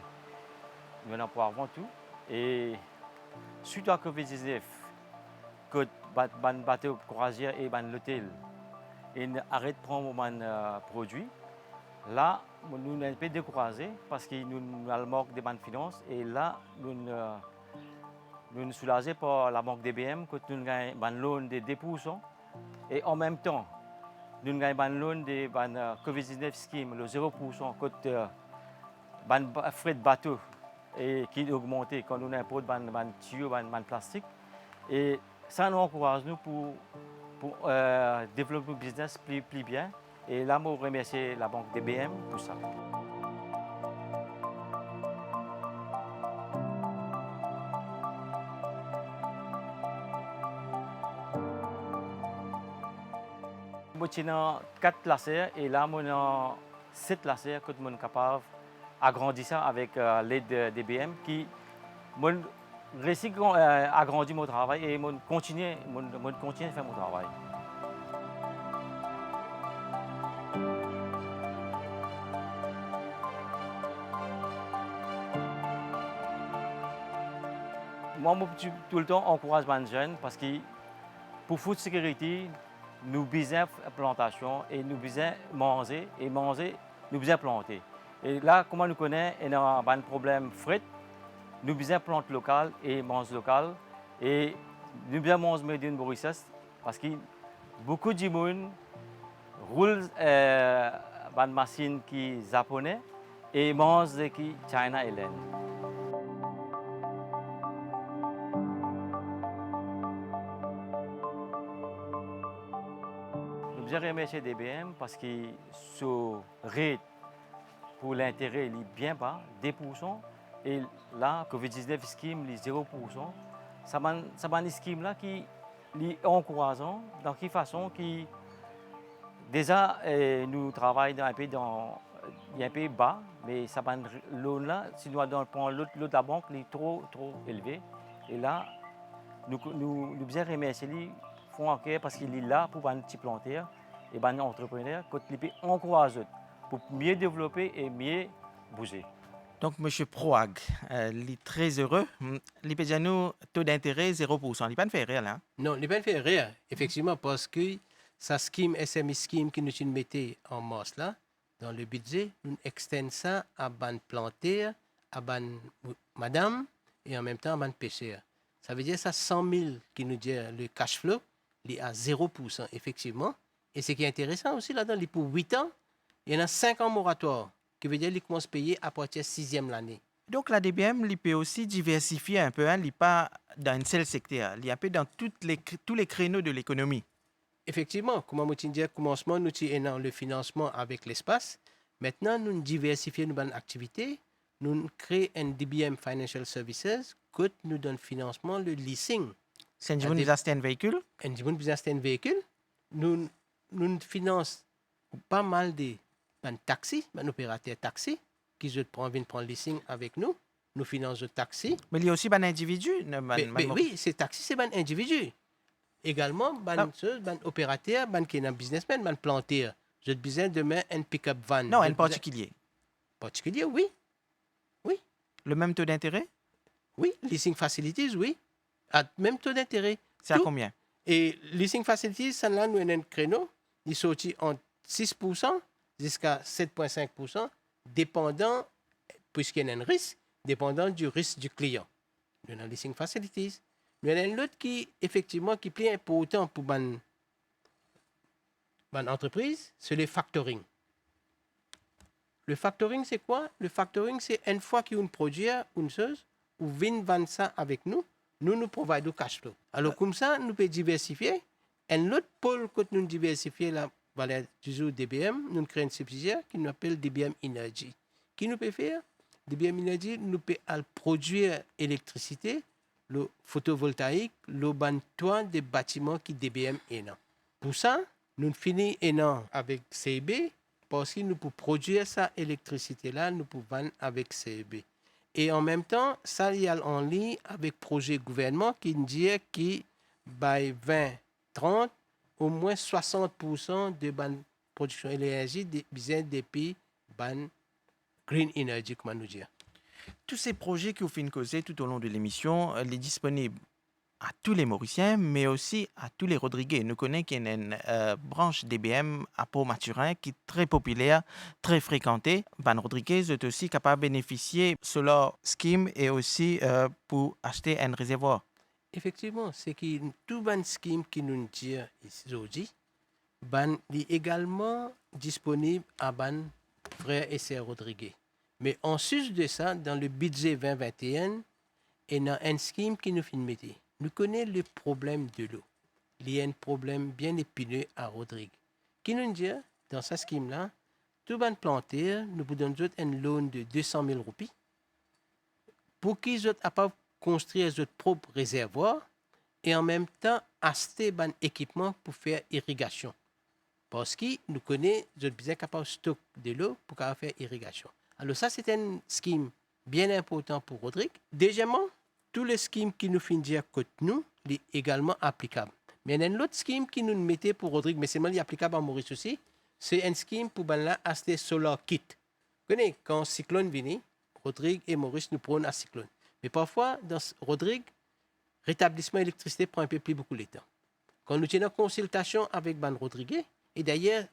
C: maintenant poivron tout. Et suite à Covid-19, que ban bateau croisière et ban l'hôtel, et arrête de prendre mon produit. Là, nous sommes un peu découragés parce que nous avons le manque de banques finances et là, nous sommes soulagés par la banque DBM que nous avons un loan de 2%. Et en même temps, nous avons un loan de Covid-19 scheme, le 0%, côté frais de bateau et qui augmente quand nous importons des tuyaux, des plastique. Et ça nous encourage nous pour développer le business plus bien. Et là, je remercie la banque DBM pour ça. J'ai 4 lacets et là, j'ai 7 lacets que je suis capable d'agrandir ça avec l'aide de DBM qui m'a réussi à agrandir mon travail et je continue à faire mon travail. Moi, tout le temps, encourage les jeunes parce que pour Food Security, nous besoin de plantation et nous besoin manger et manger, nous besoin planter. Et là, comme nous connaissons, il y a un problème fret, nous besoin planter local et manger local et nous besoin manger made in Mauritius parce que beaucoup de gens roulent une machine qui est japonaise et mangent qui China et l'Inde. Je remercie DBM parce que ce rate pour l'intérêt est bien bas, 2%. Et là, Covid-19 scheme, 0%. C'est un scheme là qui est encourageant, dans quelle façon qui déjà nous travaillons un peu bas, mais ça loan là, si nous prendre l'autre de la banque, il est trop élevé. Et là, nous bien remercier parce qu'il est là pour un petit planteur et un entrepreneur qui peut encourager pour mieux développer et mieux bouger.
A: Donc, M. Proag, il est très heureux. Il peut dire nous taux d'intérêt 0%. Il n'est pas de faire rien là.
B: Non, il ne fait rien, effectivement, parce que sa scheme, SME scheme que nous mettons en masse là, dans le budget, nous extendons ça à ban planter, à ban madame et en même temps à ban pêcheur. Ça veut dire ça 100 000 qui nous dit le cash flow, il est à 0%, effectivement. Et ce qui est intéressant aussi là-dedans, il est pour 8 ans, il y en a 5 ans moratoire, qui veut dire qu'il commence à payer à partir de 6e l'année.
A: Donc, la DBM, il peut aussi diversifier un peu. Hein. Il n'est pas dans un seul secteur. Il est un peu dans tous les créneaux de l'économie.
B: Effectivement, comme je disais, commencement, nous avons le financement avec l'espace. Maintenant, nous diversifions nos activités. Nous créons un DBM Financial Services que nous donne financement, le leasing.
A: C'est un business un véhicule.
B: Un business un véhicule. Nous finançons pas mal de taxis, opérateurs taxis, qui viennent prendre le leasing avec nous. Nous finançons le taxi.
A: Mais il y a aussi un individu.
B: Oui, ces taxis, c'est un individu. Également, ban opérateur, qui est un businessman, ban planteur. J'ai besoin de mettre un pick-up van.
A: Non, un particulier.
B: Particulier, oui. Oui.
A: Le même taux d'intérêt?
B: Oui. Leasing facilities, oui. À même taux d'intérêt.
A: C'est à combien?
B: Et leasing facilities, ça là, nous avons un créneau. Il sortit entre 6% jusqu'à 7,5%, dépendant, puisqu'il y a un risque, dépendant du risque du client. Nous avons leasing facilities. Mais il y en a un autre qui, effectivement, qui est plus important pour une entreprise, c'est le factoring. Le factoring, c'est quoi? Le factoring, c'est une fois qu'on produit une chose, ou vient vendre ça avec nous, nous providons du cash flow. Alors, comme ça, nous pouvons diversifier. Un autre pôle que nous diversifions, là, voilà, toujours DBM, nous créons une subsidiaire qui nous appelle DBM Energy. Qui nous peut faire? DBM Energy, nous peut produire électricité, le photovoltaïque, le toit des bâtiments qui DBM est là. Pour ça, nous finissons avec CEB parce que nous pouvons produire cette électricité-là, nous pouvons vendre avec CEB. Et en même temps, ça y a en ligne avec projet gouvernement qui dit que by 2030, au moins 60% de la production d'énergie vient des pays green energy, comme nous dit.
A: Tous ces projets que vous faites causer tout au long de l'émission, sont disponibles à tous les Mauriciens, mais aussi à tous les Rodriguais. Nous connaissons qu'il y a une branche DBM à Port-Maturin qui est très populaire, très fréquentée. Ban Rodriguez est aussi capable de bénéficier de leur scheme et aussi pour acheter un réservoir.
B: Effectivement, c'est que tout ban scheme qui nous dit aujourd'hui, est également disponible à ban frère et sœur Rodriguez. Mais en sus de ça, dans le budget 2021, il y a un scheme qui nous fait mettre. Nous connaissons le problème de l'eau. Il y a un problème bien épineux à Rodrigue. Qui nous dit, dans ce scheme-là, tout ban planter, nous vous donnons un loan de 200 000 roupies pour qu'ils soient capables de construire leur propre réservoir et en même temps acheter un équipement pour faire irrigation. Parce que nous connaissons notre besoin capable de stocker de l'eau pour faire irrigation. Alors ça, c'est un scheme bien important pour Rodrigue. Deuxièmement, tous les schemes qui nous finissent dire que nous, sont également applicables. Mais il y a un autre scheme qui nous mettait pour Rodrigue, mais c'est applicable à Maurice aussi. C'est un scheme pour acheter solar kit. Vous connaissez, quand cyclone vient, Rodrigue et Maurice nous prennent un cyclone. Mais parfois, dans Rodrigue, rétablissement d'électricité prend un peu plus beaucoup de temps. Quand nous avons une consultation avec Ban Rodrigue, et d'ailleurs,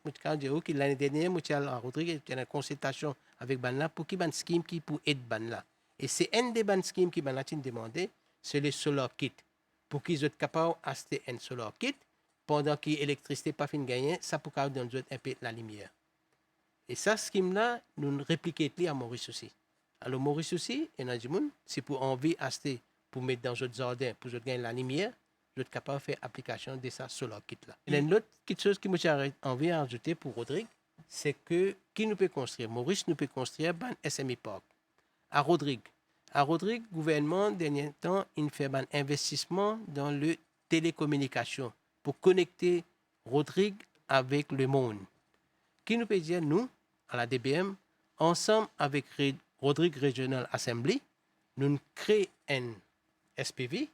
B: l'année dernière, nous avons Rodrigue une consultation avec Ban là pour qu'il y ait un scheme qui pour aider Ban là. Et c'est un des ban schemes qui m'a demandé, c'est le solar kit. Pour qu'ils soient capables d'acheter un solar kit, pendant que l'électricité n'est pas fin de gagner, ça peut donner un peu la lumière. Et ça, ce scheme-là, nous répliquons à Maurice aussi. Alors, Maurice aussi, c'est pour envie d'acheter, pour mettre dans votre jardin, pour gagner la lumière, vous êtes capable de faire application de ça solar kit-là. Il y a une autre chose qui m'a envie d'ajouter pour Rodrigue, c'est que qui nous peut construire? Maurice nous peut construire un SME Park. À Rodrigue, le gouvernement, dernier temps, il fait un investissement dans le télécommunication pour connecter Rodrigue avec le monde. Qui nous peut dire, nous, à la DBM, ensemble avec Rodrigue Regional Assembly, nous créons un SPV,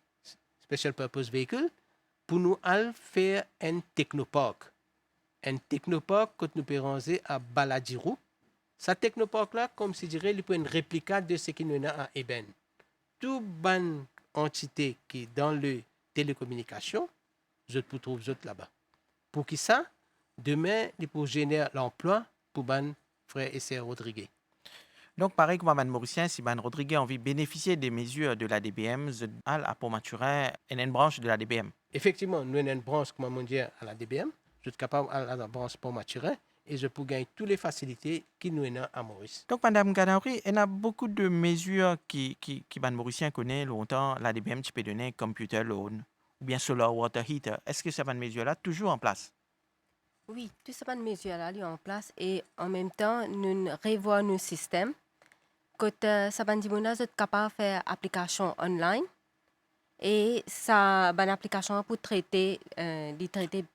B: Special Purpose Vehicle, pour nous faire un technopark. Un technopark que nous pouvons à Baladirou. Sa technopark là, comme si je dirais, il peut une réplica de ce qui nous a à Eben. Tout bonne entité qui est dans le télécommunication, je peux trouver là-bas. Pour qui ça? Demain, il peut générer l'emploi pour ban frère et sœur Rodriguez.
A: Donc, pareil comme Mme Mauricien, si Mme Rodriguez a envie de bénéficier des mesures de l'ADBM, à pour maturer une branche de l'ADBM.
B: Effectivement, nous avons une branche, comme on dit, à la DBM. Je suis capable à la branche pour maturer et je peux gagner toutes les facilités qui nous ont à Maurice.
A: Donc, Mme Ganauri, il y a beaucoup de mesures qui Mme Mauricien connaît longtemps. L'ADBM, tu peux donner computer loan ou bien solar water heater. Est-ce que ces mesures-là toujours en place?
D: Oui, toutes ces mesures-là sont en place et en même temps, nous revoyons nos systèmes. Quand ça va être capable de faire application online et ça une application pour traiter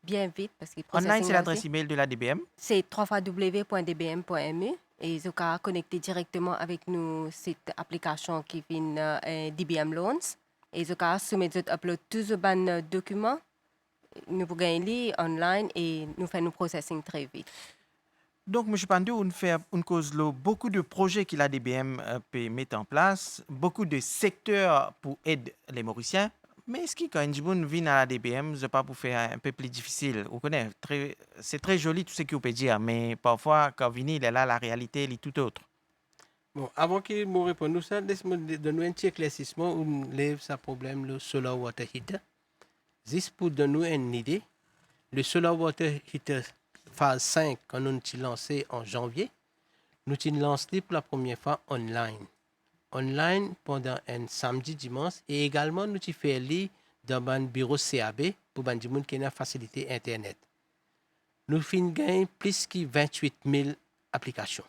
D: bien vite parce que
A: Online, c'est l'adresse email de l'ADBM.
D: C'est www.dbm.mu et ils sont connectés directement avec nos sites application qui viennent DBM Loans et ils sont soumettre upload tous les documents nous pouvons lire online et nous faire nos processing très vite.
A: Donc, M. Pandou, on cause beaucoup de projets que l'ADBM peut mettre en place, beaucoup de secteurs pour aider les Mauriciens. Mais est-ce que quand une vient à l'ADBM, c'est pas pour faire un peu plus difficile? Vous connaissez, c'est très joli tout ce que vous pouvez dire, mais parfois, quand vient, il est là, la réalité, elle est tout autre.
B: Bon, avant qu'il me réponde ça, laisse-moi donner un petit éclaircissement où on lève ce problème, le solar water heater. Juste pour donner une idée, le solar water heater phase 5, quand nous l'avons lancé en janvier, nous l'avons lancé pour la première fois online. Online pendant un samedi, dimanche, et également nous l'avons fait dans un bureau CAB pour les gens qui ont une facilité Internet. Nous avons gagné plus de 28 000 applications.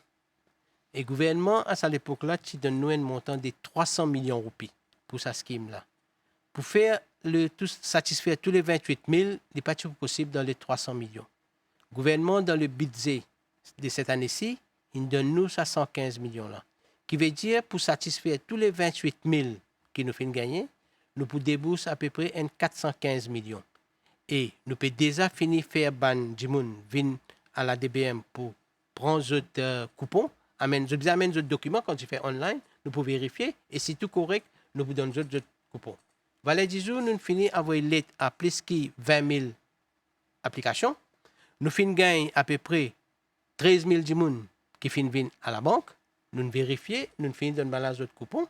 B: Et le gouvernement, à cette époque-là, il donne nous un montant de 300 millions de roupies pour cette scheme-là. Pour faire satisfaire tous les 28 000, il n'est pas possible dans les 300 millions. Le gouvernement, dans le budget de cette année-ci, il donne nous 115 millions-là. Qui veut dire, pour satisfaire tous les 28 000 qui nous font gagner, nous pouvons débourser à peu près 415 millions. Et nous pouvons déjà finir faire ban du monde à la DBM pour prendre notre coupon, amène notre document quand tu fais online, nous pouvons vérifier et si tout correct, nous vous donnons notre coupon. Voilà 10 jours, nous finissons avoir l'aide à plus de 20 000 applications. Nous finissons gagner à peu près 13 000 personnes qui finissent à la banque. Nous vérifions, nous finissons donner balance notre coupon.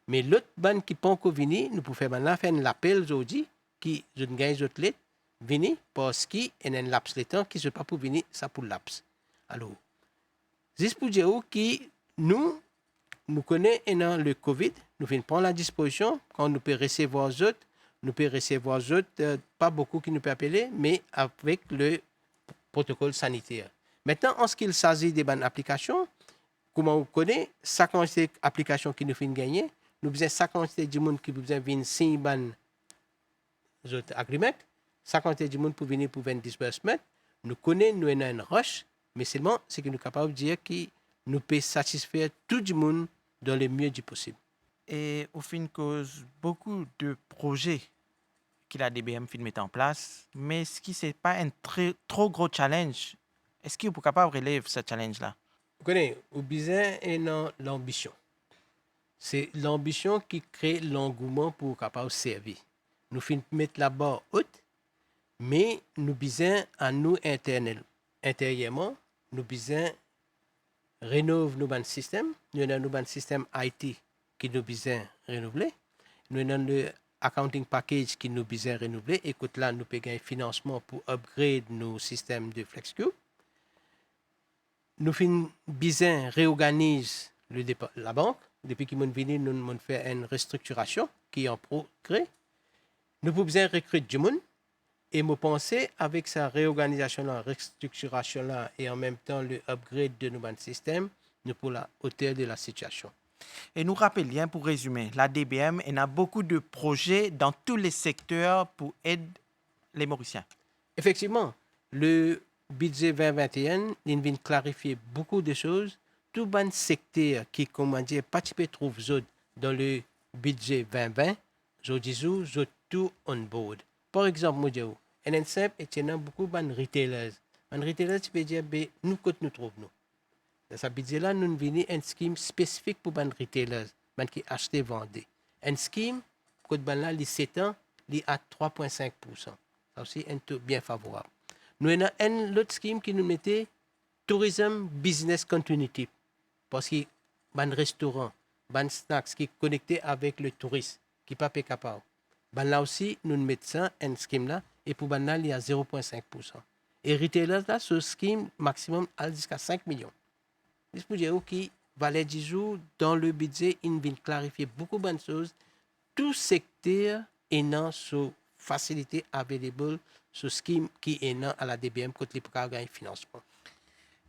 B: Mais l'autre ban qui pas encore venu, nous pouvons faire un appel aujourd'hui qui je gagne notre lettre venu parce qu'il y a un laps de temps qui ne pas pour venir ça pour laps. Alors, juste pour dire que nous connaissons le Covid, nous venons prendre la disposition quand nous pouvons recevoir autres, pas beaucoup qui nous peuvent appeler, mais avec le protocole sanitaire. Maintenant, en ce qu'il s'agit des bonnes applications, comment on connaît, 50 applications qui nous font gagner, nous avons 50 du monde qui nous venir 5 bonnes agreements, 50 du monde pour venir pour 20 disbursements. Nous connaissons, nous avons une rush, mais seulement c'est que nous sommes capables de dire que nous pouvons satisfaire tout le monde dans le mieux du possible.
A: Et au fin de cause, beaucoup de projets que la DBM fait mettre en place, mais est-ce que ce n'est pas un trop gros challenge? Est-ce que vous êtes capable de relever ce challenge-là?
B: Vous connaissez, au besoin et l'ambition. C'est l'ambition qui crée l'engouement pour capable servir. Nous finissons mettre la barre haute, mais nous besoin à nous intérieurement, nous besoin rénover nos systèmes. Nous avons un système IT qui nous besoin renouveler. Nous avons le accounting package qui nous besoin renouveler. Écoute là, nous payons un financement pour upgrade nos systèmes de FlexCube. Nous avons besoin réorganiser la banque. Depuis qu'ils sont venus, nous avons fait une restructuration qui est en progrès. Nous avons besoin de recruter du monde. Et je pense avec sa réorganisation, restructuration et en même temps le upgrade de nos systèmes, nous pour la hauteur de la situation.
A: Et nous rappelions, pour résumer, la DBM a beaucoup de projets dans tous les secteurs pour aider les Mauriciens.
B: Effectivement, le budget 2021, il vient clarifier beaucoup de choses. Tout bon secteur qui, comment dire, participe trouve dans le budget 2020, je dis tout on board. Par exemple, moi, NNCEP et beaucoup de retailers. Un retailer, tu peux dire, nous, quand nous trouvons. Dans ce budget-là, nous venons un scheme spécifique pour les retailers, les qui achètent et vendent. Un scheme, quand là, les 7 ans, il est à 3,5%. Ça aussi, un taux bien favorable. Nous avons un autre scheme qui nous mettait Tourism Business Continuity. Parce que les restaurants, les snacks qui sont connectés avec le touriste, qui ne sont pas capables. Là aussi, nous mettons ça, un scheme là, et pour là, il y a 0,5%. Et retailers, là, ce scheme maximum a jusqu'à 5 millions. C'est pour dire que Valet du jour, dans le budget, il vient clarifier beaucoup de bonnes choses. Tout secteur est dans ce facilité available, ce scheme qui est dans à la DBM côté les gagner financement.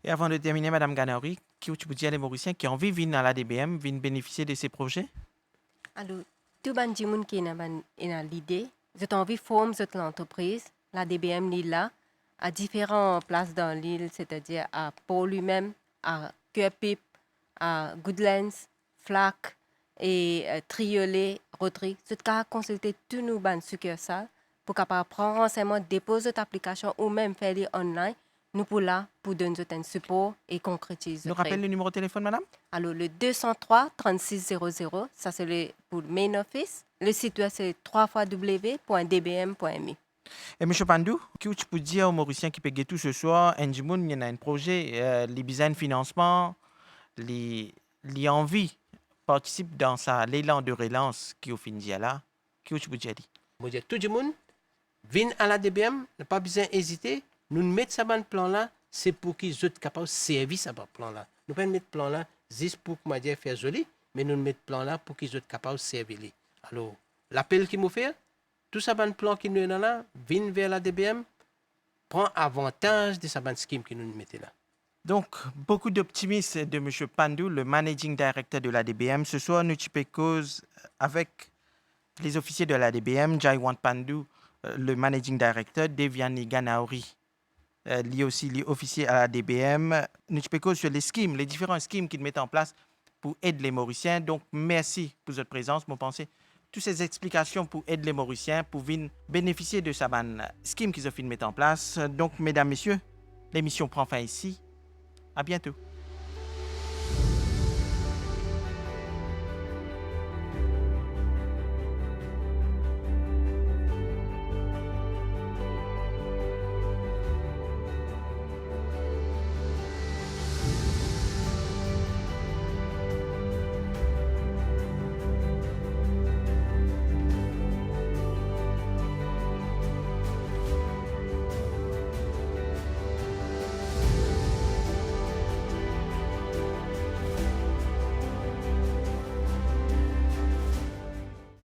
A: Et avant de terminer, Madame Ganauri, qui tu peux dire les Mauriciens qui ont envie de venir à la DBM, viennent bénéficier de ces projets?
D: Alors, tout le monde qui a l'idée, j'ai envie de former l'entreprise. La DBM est là, à différentes places dans l'île, c'est-à-dire à Pau lui-même, à Cœur-Pipe, à Goodlands, Flac et Triolet, Rodrigue. C'est qu'à consulter tous nos succursales pour capable prendre renseignement, déposer votre application ou même faire les online. Nous pour là pour donner un support et concrétiser.
A: Nous rappelle le numéro de téléphone, madame?
D: Alors, le 203 3600, ça c'est pour le main office. Le site web c'est www.dbm.mi.
A: Et M. Pandou, que tu peux dire aux Mauriciens qui payent tout ce soir, il y a un projet, les besoins de financement, les envies participent dans l'élan de relance qui est au fin de là. Que tu peux dire?
B: Moi, je dis tout le monde, vient à la DBM, n'a pas besoin d'hésiter. Nous mettons ça dans plan-là, c'est pour qu'ils soient capables de servir ce plan-là. Nous ne pouvons pas mettre plan-là juste pour faire joli, mais nous mettons plan-là pour qu'ils soient capables de servir. Alors, l'appel qu'il me fait, tout ça dans plan qui nous est là, vient vers la DBM, prend avantage de ce scheme qui nous mettons là.
A: Donc, beaucoup d'optimisme de M. Pandou, le managing director de la DBM. Ce soir, nous cause avec les officiers de la DBM, Jaiwan Pandou, le managing director, Deviani Ganauri, lui aussi officier à la DBM. Nous cause sur les schemes, les différents schemes qu'ils mettent en place pour aider les Mauriciens. Donc, merci pour votre présence, mon pensée. Toutes ces explications pour aider les Mauriciens, pour venir bénéficier de ce scheme qu'ils ont fait de mettre en place. Donc, mesdames, messieurs, l'émission prend fin ici. À bientôt.